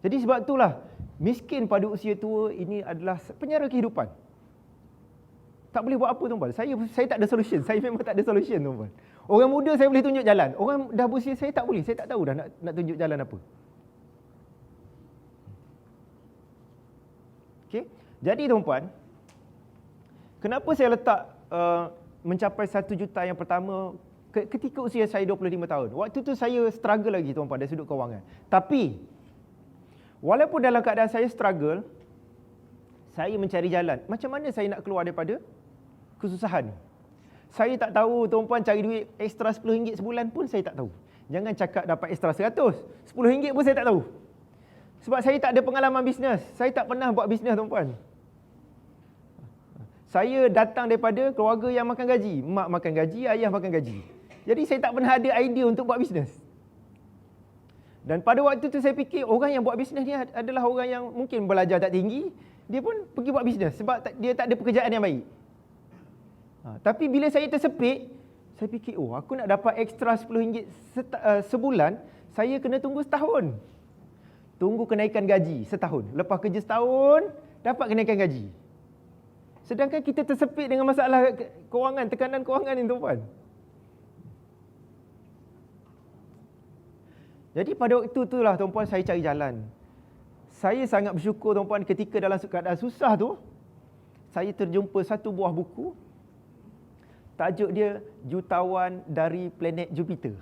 Jadi sebab itulah miskin pada usia tua ini adalah penjara kehidupan. Tak boleh buat apa tuan-tuan. Saya tak ada solution. Saya memang tak ada solution tuan-tuan. Orang muda saya boleh tunjuk jalan. Orang dah berusia saya tak boleh. Saya tak tahu dah nak tunjuk jalan apa. Okey. Jadi tuan-tuan, kenapa saya letak mencapai 1 juta yang pertama ketika usia saya 25 tahun. Waktu tu saya struggle lagi tuan-tuan dari sudut kewangan. Tapi walaupun dalam keadaan saya struggle, saya mencari jalan. Macam mana saya nak keluar daripada kesusahan ni? Saya tak tahu tuan-puan cari duit ekstra RM10 sebulan pun saya tak tahu. Jangan cakap dapat ekstra 100. RM10 pun saya tak tahu. Sebab saya tak ada pengalaman bisnes. Saya tak pernah buat bisnes tuan-puan. Saya datang daripada keluarga yang makan gaji. Mak makan gaji, ayah makan gaji. Jadi saya tak pernah ada idea untuk buat bisnes. Dan pada waktu tu saya fikir orang yang buat bisnes ni adalah orang yang mungkin belajar tak tinggi. Dia pun pergi buat bisnes sebab dia tak ada pekerjaan yang baik. Tapi bila saya tersepit, saya fikir, aku nak dapat ekstra RM10 sebulan, saya kena tunggu setahun. Tunggu kenaikan gaji setahun. Lepas kerja setahun, dapat kenaikan gaji. Sedangkan kita tersepit dengan masalah kewangan, tekanan kewangan ni tuan-puan. Jadi pada waktu itulah tuan-puan saya cari jalan. Saya sangat bersyukur tuan-puan ketika dalam keadaan susah tu, saya terjumpa satu buah buku. Tajuk dia Jutawan dari Planet Jupiter.